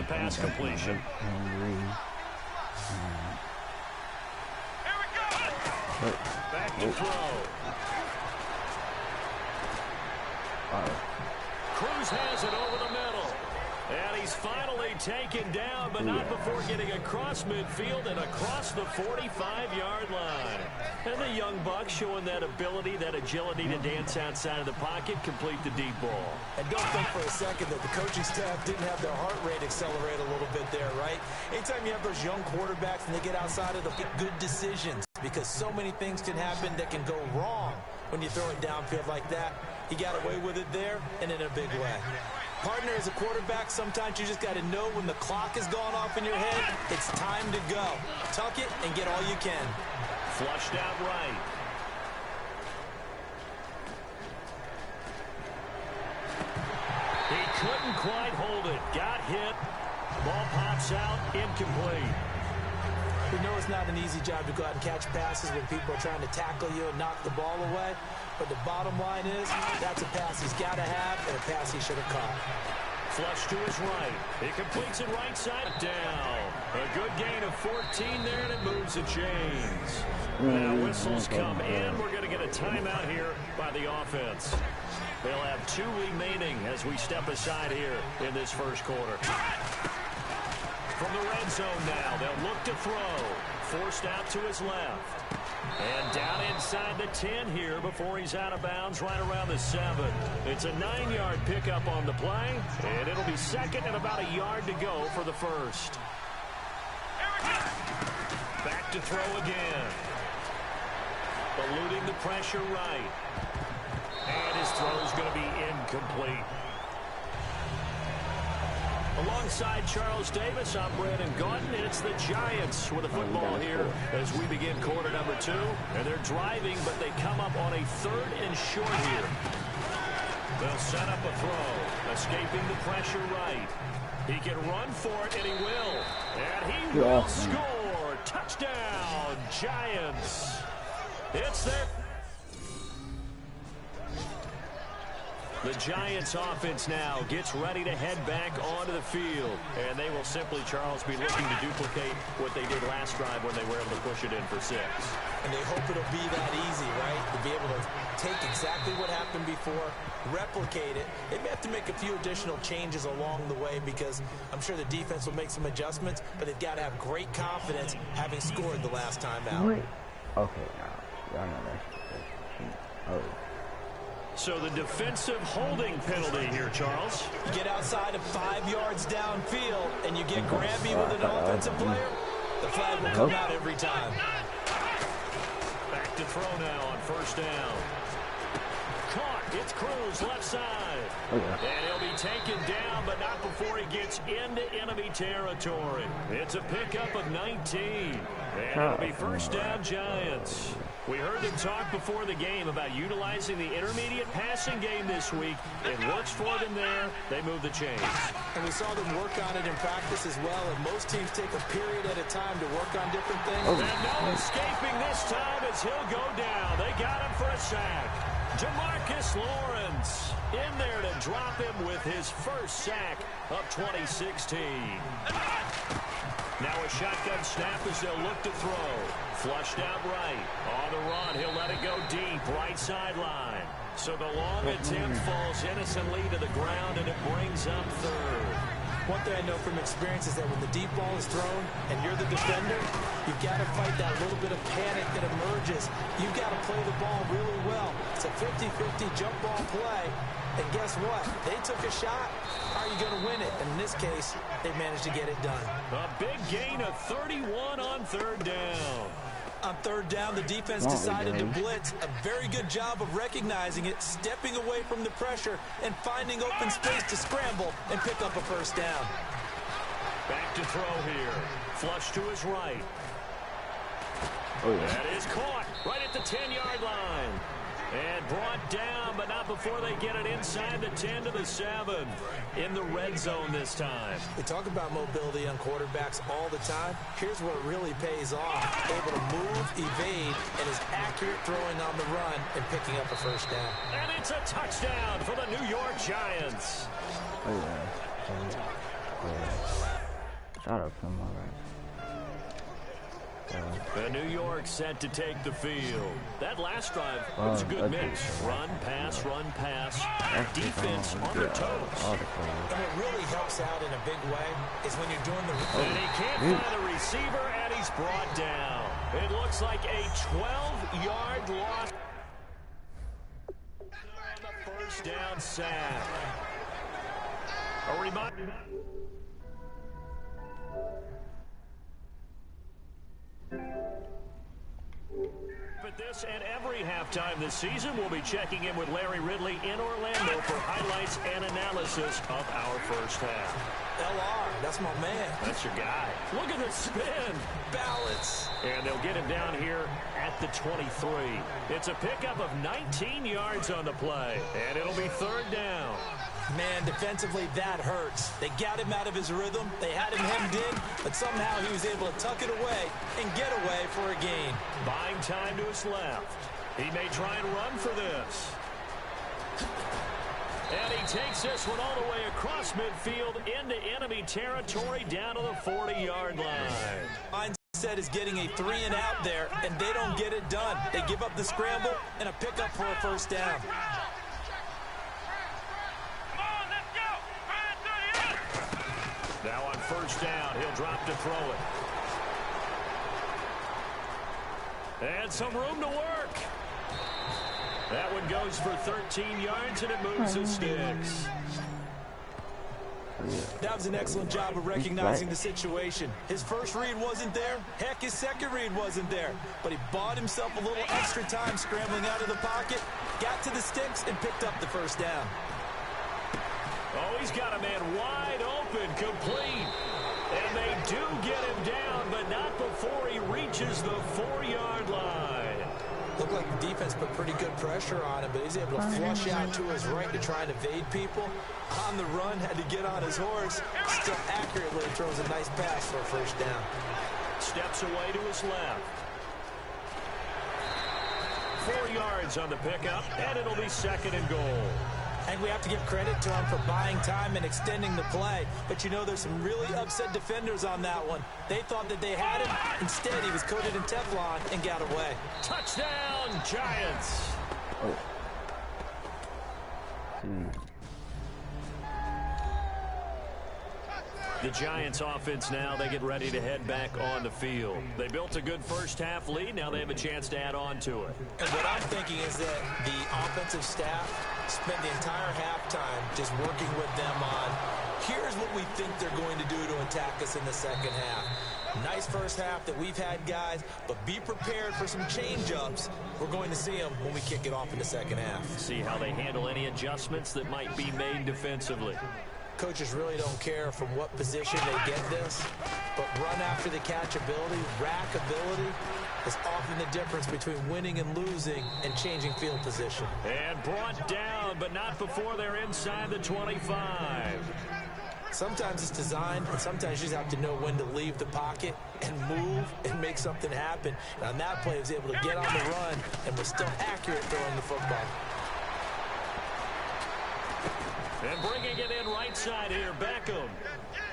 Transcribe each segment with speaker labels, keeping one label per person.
Speaker 1: pass completion. Back to throw. Cruz has it over the middle. And he's finally taken down, but not before getting across midfield and across the 45-yard line. And the young buck showing that ability, that agility to dance outside of the pocket, complete the deep ball.
Speaker 2: And don't think for a second that the coaching staff didn't have their heart rate accelerate a little bit there, right? Anytime you have those young quarterbacks and they get outside of the good decisions, because so many things can happen that can go wrong when you throw it downfield like that. He got away with it there and in a big way. Partner, as a quarterback, sometimes you just got to know when the clock is going off in your head, it's time to go. Tuck it and get all you can.
Speaker 1: Flushed out right. He couldn't quite hold it. Got hit. Ball pops out. Incomplete.
Speaker 2: We know it's not an easy job to go out and catch passes when people are trying to tackle you and knock the ball away. But the bottom line is, that's a pass he's got to have and a pass he should have caught.
Speaker 1: Flush to his right. He completes it right side down. A good gain of 14 there, and it moves the chains. Now whistles come in. We're going to get a timeout here by the offense. They'll have 2 remaining as we step aside here in this first quarter. From the red zone now, they'll look to throw. Forced out to his left. And down inside the 10 here before he's out of bounds right around the 7. It's a 9-yard pickup on the play, and it'll be second and about a yard to go for the first. Back to throw again. Eluding the pressure right. And his throw's going to be incomplete. Alongside Charles Davis, I'm Brandon Gaunton. It's the Giants with the football here as we begin quarter number 2. And they're driving, but they come up on a 3rd and short here. They'll set up a throw, escaping the pressure right. He can run for it, and he will. And he will score. Touchdown, Giants. It's their... The Giants offense now gets ready to head back onto the field. And they will simply, Charles, be looking to duplicate what they did last drive when they were able to push it in for 6.
Speaker 2: And they hope it'll be that easy, right? To be able to take exactly what happened before, replicate it. They may have to make a few additional changes along the way because I'm sure the defense will make some adjustments, but they've got to have great confidence having scored the last time out.
Speaker 3: Wait. Okay, now, y'all know that. Oh.
Speaker 1: So the defensive holding penalty here, Charles.
Speaker 2: You get outside of 5 yards downfield and you get grabby with an offensive player, the flag will come out every time.
Speaker 1: Back to throw now on first down. Caught. It's Cruz left side. And he'll be taken down, but not before he gets into enemy territory. It's a pickup of 19. And it'll be first down, Giants. We heard them talk before the game about utilizing the intermediate passing game this week. It works for them there. They move the chains.
Speaker 2: And we saw them work on it in practice as well. And most teams take a period at a time to work on different things.
Speaker 1: And no escaping this time as he'll go down. They got him for a sack. Jamarcus Lawrence in there to drop him with his first sack of 2016. Now a shotgun snap as they'll look to throw. Flushed out right. On the run, he'll let it go deep, right sideline. So the long attempt falls innocently to the ground, and it brings up 3rd.
Speaker 2: One thing I know from experience is that when the deep ball is thrown and you're the defender, you've got to fight that little bit of panic that emerges. You've got to play the ball really well. It's a 50-50 jump ball play. And guess what? They took a shot. How are you going to win it? And in this case, they managed to get it done.
Speaker 1: A big gain of 31 on 3rd down.
Speaker 2: On 3rd down, the defense decided to blitz. A very good job of recognizing it, stepping away from the pressure, and finding open space to scramble and pick up a first down.
Speaker 1: Back to throw here. Flush to his right. That is caught right at the 10-yard line. And brought down, but not before they get it inside the 10 to the 7. In the red zone this time.
Speaker 2: We talk about mobility on quarterbacks all the time. Here's where it really pays off. Able to move, evade, and is accurate throwing on the run and picking up a first down.
Speaker 1: And it's a touchdown for the New York Giants.
Speaker 3: Shut up, come on, right.
Speaker 1: New York set to take the field. That last drive was a good mix. Run, pass, run, pass. Defense on their toes.
Speaker 2: And what really helps out in a big way is when you're doing the...
Speaker 1: And he can't find a receiver, and he's brought down. It looks like a 12-yard loss. On the first down sack. A reminder... At this and every halftime this season, we'll be checking in with Larry Ridley in Orlando for highlights and analysis of our first half.
Speaker 2: LR, that's my man.
Speaker 1: That's your guy. Look at the spin.
Speaker 2: Balance.
Speaker 1: And they'll get him down here at the 23. It's a pickup of 19 yards on the play, and it'll be third down.
Speaker 2: Man, defensively, that hurts. They got him out of his rhythm. They had him hemmed in, but somehow he was able to tuck it away and get away for a gain.
Speaker 1: Buying time to his left. He may try and run for this. And he takes this one all the way across midfield into enemy territory down to the 40-yard line.
Speaker 2: Mindset is getting a 3-and-out there, and they don't get it done. They give up the scramble and a pickup for a first down.
Speaker 1: Now on first down, he'll drop to throw it. And some room to work. That one goes for 13 yards, and it moves the sticks.
Speaker 2: That was an excellent job of recognizing the situation. His first read wasn't there. Heck, his second read wasn't there. But he bought himself a little extra time scrambling out of the pocket, got to the sticks, and picked up the first down.
Speaker 1: Oh, he's got a man wide open, complete. And they do get him down, but not before he reaches the 4-yard line.
Speaker 2: Looked like the defense put pretty good pressure on him, but he's able to flush out to his right to try and evade people. On the run, had to get on his horse. Still accurately throws a nice pass for a first down.
Speaker 1: Steps away to his left. 4 yards on the pickup, and it'll be second and goal.
Speaker 2: And we have to give credit to him for buying time and extending the play. But you know, there's some really upset defenders on that one. They thought that they had him. Instead, he was coated in Teflon and got away.
Speaker 1: Touchdown, Giants. The Giants offense now, they get ready to head back on the field. They built a good first half lead. Now they have a chance to add on to it.
Speaker 2: And what I'm thinking is that the offensive staff spent the entire halftime just working with them on, here's what we think they're going to do to attack us in the second half. Nice first half that we've had, guys, but be prepared for some change-ups. We're going to see them when we kick it off in the second half.
Speaker 1: See how they handle any adjustments that might be made defensively.
Speaker 2: Coaches really don't care from what position they get this, but run after the catch ability, rack ability is often the difference between winning and losing and changing field position.
Speaker 1: And brought down, but not before they're inside the 25.
Speaker 2: Sometimes it's designed, and sometimes you just have to know when to leave the pocket and move and make something happen. And on that play, he was able to get on the run and was still accurate throwing the football.
Speaker 1: And bringing it in right side here, Beckham.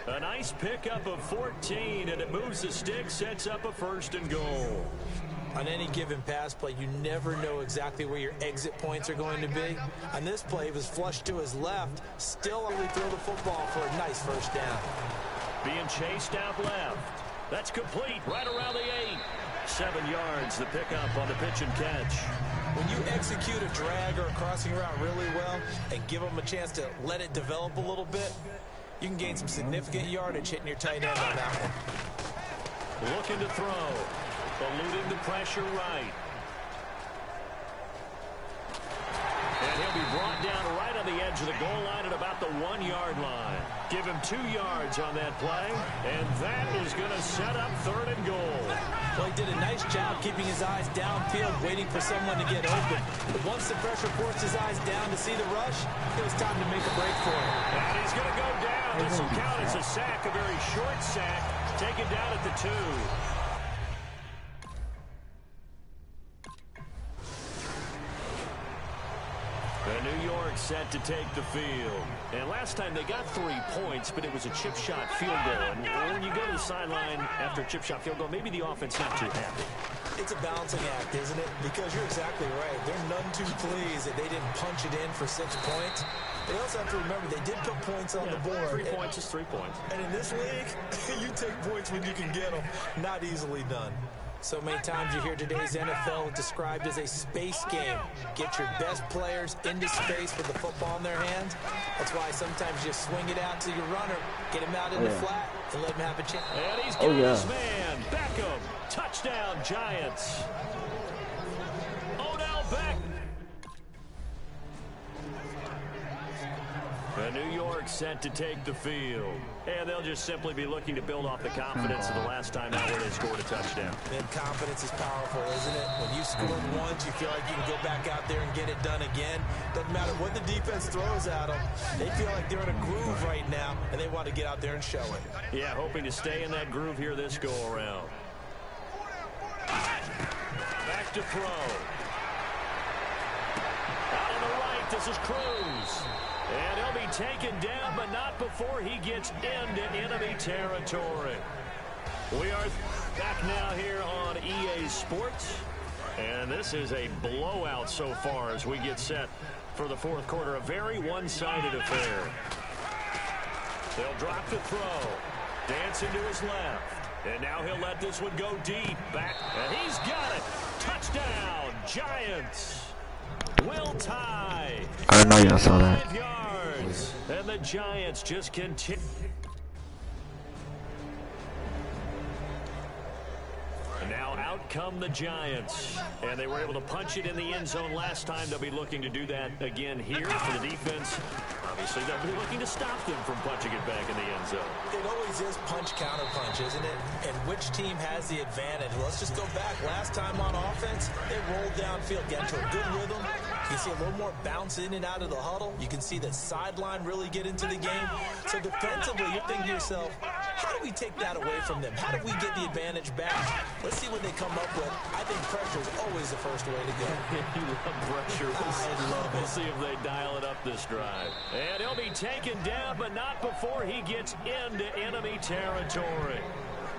Speaker 1: A nice pickup of 14, and it moves the stick, sets up a first and goal.
Speaker 2: On any given pass play, you never know exactly where your exit points are going to be. On this play, he was flushed to his left, still only throw the football for a nice first down.
Speaker 1: Being chased out left. That's complete, right around the 8. 7 yards, the pickup on the pitch and catch.
Speaker 2: When you execute a drag or a crossing route really well and give them a chance to let it develop a little bit, you can gain some significant yardage hitting your tight end on that one.
Speaker 1: Looking to throw. Eluding the pressure right. And he'll be brought down right on the edge of the goal line at about the 1-yard line. Give him 2 yards on that play, and that is going to set up third and goal.
Speaker 2: Well, he did a nice job keeping his eyes downfield, waiting for someone to get open. But once the pressure forced his eyes down to see the rush, it was time to make a break for him.
Speaker 1: And he's going to go down. This will count as a sack, a very short sack, taken down at the 2. The New New York set to take the field. And last time they got 3 points, but it was a chip shot field goal. And when you go to the sideline after a chip shot field goal, maybe the offense not too happy.
Speaker 2: It's a balancing act, isn't it? Because you're exactly right. They're none too pleased that they didn't punch it in for 6 points. They also have to remember they did put points on the board.
Speaker 1: 3 points is 3 points.
Speaker 2: And in this league, you take points when you can get them. Not easily done. So many times you hear today's NFL described as a space game. Get your best players into space with the football in their hands. That's why sometimes you just swing it out to your runner, get him out in the flat, and let him have a chance.
Speaker 1: And he's got his man. Beckham. Touchdown, Giants. Odell Beckham. New York set to take the field. And they'll just simply be looking to build off the confidence of the last time out where they scored a touchdown.
Speaker 2: And confidence is powerful, isn't it? When you scored once, you feel like you can go back out there and get it done again. Doesn't matter what the defense throws at them. They feel like they're in a groove right now, and they want to get out there and show it.
Speaker 1: Yeah, hoping to stay in that groove here this go-around. Back to throw. Out on the right, this is Cruz. And he'll be taken down, but not before he gets into enemy territory. We are back now here on EA Sports. And this is a blowout so far as we get set for the fourth quarter. A very one-sided affair. They'll drop the throw. Dancing to his left. And now he'll let this one go deep. Back, and he's got it. Touchdown, Giants. Will tie.
Speaker 3: I know y'all saw that.
Speaker 1: 5 yards. And the Giants just continue. And now out come the Giants. And they were able to punch it in the end zone last time. They'll be looking to do that again here for the defense. Obviously, they'll be looking to stop them from punching it back in the end zone.
Speaker 2: It always is punch-counter-punch, isn't it? And which team has the advantage? Let's just go back. Last time on offense, they rolled downfield, get into a good rhythm. You see a little more bounce in and out of the huddle. You can see the sideline really get into the game. So defensively, you're thinking to yourself, how do we take that away from them? How do we get the advantage back? Let's see what they come up with. I think pressure is always the first way to go.
Speaker 1: You love pressure.
Speaker 2: I love it.
Speaker 1: We'll see if they dial it up this drive. And he'll be taken down, but not before he gets into enemy territory.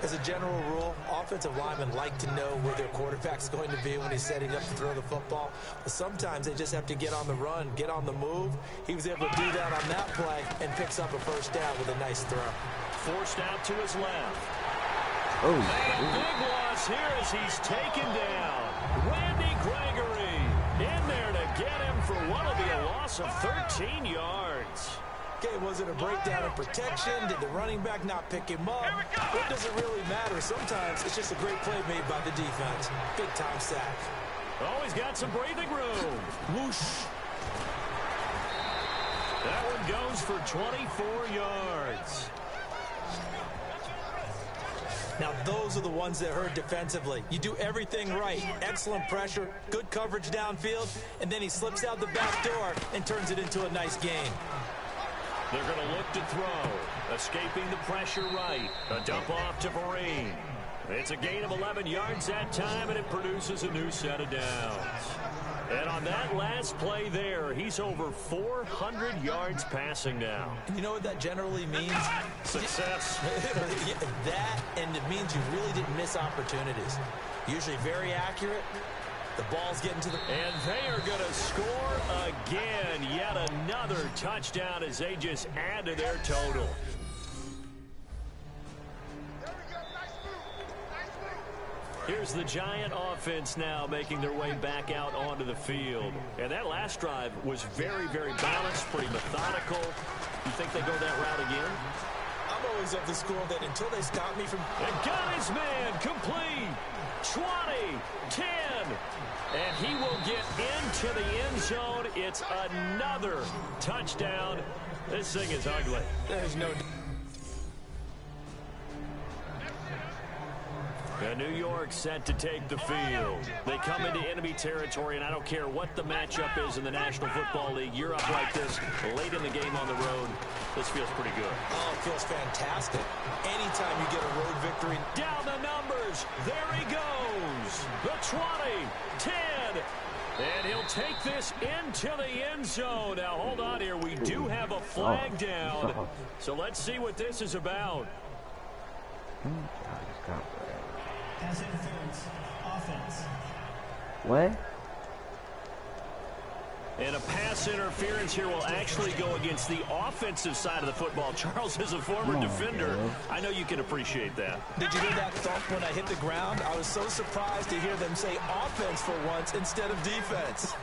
Speaker 2: As a general rule, offensive linemen like to know where their quarterback's going to be when he's setting up to throw the football. But sometimes they just have to get on the run, get on the move. He was able to do that on that play and picks up a first down with a nice throw.
Speaker 1: Forced out to his left.
Speaker 3: Oh,
Speaker 1: And big loss here as he's taken down. Randy Gregory in there to get him for what will be a loss of 13 yards.
Speaker 2: Okay, was it a breakdown in protection? Did the running back not pick him up? What does it really matter? Sometimes it's just a great play made by the defense. Big-time sack.
Speaker 1: Oh, he's got some breathing room. Whoosh. That one goes for 24 yards.
Speaker 2: Now, those are the ones that hurt defensively. You do everything right. Excellent pressure, good coverage downfield, and then he slips out the back door and turns it into a nice gain.
Speaker 1: They're going to look to throw. Escaping the pressure right. A dump off to Vereen. It's a gain of 11 yards that time, and it produces a new set of downs. And on that last play there, he's over 400 yards passing now.
Speaker 2: And you know what that generally means?
Speaker 1: Success.
Speaker 2: Yeah, that, and it means you really didn't miss opportunities. Usually very accurate. The ball's getting to the...
Speaker 1: And they are going to score again. Yet another touchdown as they just add to their total. Here's the Giant offense now making their way back out onto the field. And that last drive was very, very balanced, pretty methodical. You think they go that route again?
Speaker 2: I'm always of the school that until they stop me from...
Speaker 1: And got his man complete. 20, 10. And he will get into the end zone. It's another touchdown. This thing is ugly.
Speaker 2: There's no...
Speaker 1: New York set to take the field. They come into enemy territory, and I don't care what the matchup is in the National Football League. You're up like this late in the game on the road. This feels pretty good.
Speaker 2: Oh, it feels fantastic. Anytime you get a road victory.
Speaker 1: Down the numbers. There he goes. The 20, 10. And he'll take this into the end zone. Now, hold on here. We do have a flag down. So let's see what this is about.
Speaker 4: Pass interference. Offense.
Speaker 3: What?
Speaker 1: And a pass interference here will actually go against the offensive side of the football. Charles is a former defender. I know you can appreciate that.
Speaker 2: Did you hear that thump when I hit the ground? I was so surprised to hear them say offense for once instead of defense.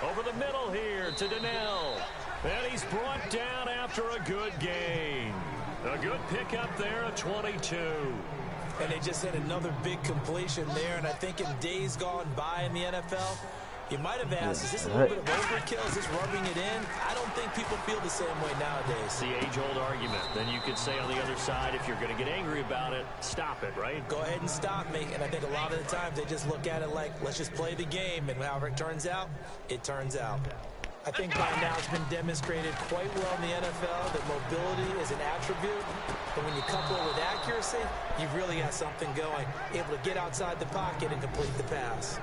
Speaker 1: Over the middle here to Donnell. And he's brought down after a good gain. A good pickup there at 22.
Speaker 2: And they just had another big completion there. And I think in days gone by in the NFL, you might have asked, is this a little bit of overkill? Is this rubbing it in? I don't think people feel the same way nowadays.
Speaker 1: It's the age-old argument. Then you could say on the other side, if you're going to get angry about it, stop it, right?
Speaker 2: Go ahead and stop me. And I think a lot of the times they just look at it like, let's just play the game. And however it turns out, it turns out. I think by now it's been demonstrated quite well in the NFL that mobility is an attribute. But when you couple it with accuracy, you've really got something going. Able to get outside the pocket and complete the pass.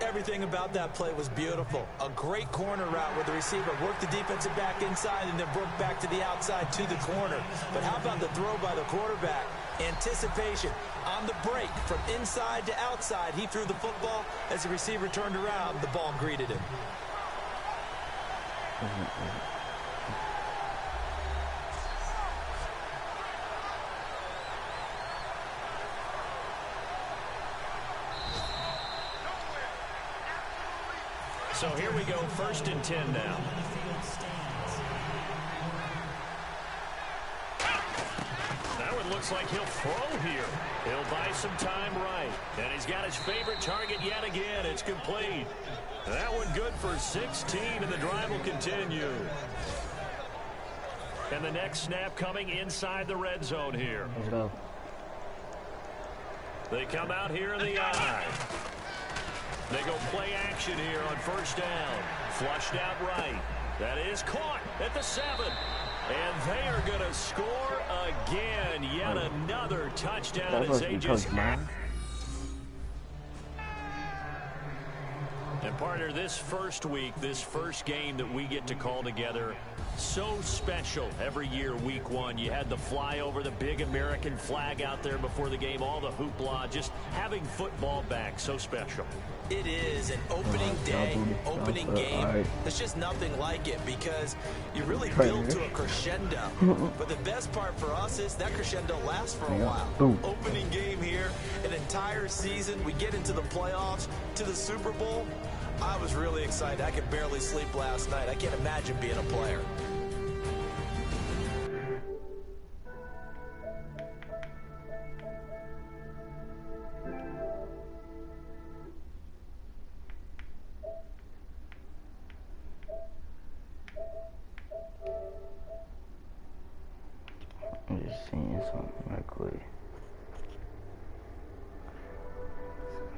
Speaker 2: Everything about that play was beautiful. A great corner route where the receiver worked the defensive back inside and then broke back to the outside to the corner. But how about the throw by the quarterback? Anticipation on the break from inside to outside. He threw the football. As the receiver turned around, the ball greeted him.
Speaker 1: So here we go, 1st and 10 now. That one looks like he'll throw here. He'll buy some time right. And he's got his favorite target yet again. It's complete. That one good for 16, and the drive will continue. And the next snap coming inside the red zone here.
Speaker 3: Let's go.
Speaker 1: They come out here in the eye. They go play action here on 1st down. Flushed out right. That is caught at the 7. And they are going to score again. Yet another touchdown as they just... And partner, this first week, this first game that we get to call together, so special every year, week 1. You had the flyover, the big American flag out there before the game, all the hoopla, just having football back, so special.
Speaker 2: It is an opening day, opening game. There's just nothing like it because you really build to a crescendo. But the best part for us is that crescendo lasts for a while. Opening game here, an entire season. We get into the playoffs, to the Super Bowl. I was really excited. I could barely sleep last night. I can't imagine being a player.
Speaker 3: I'm just seeing something right quick.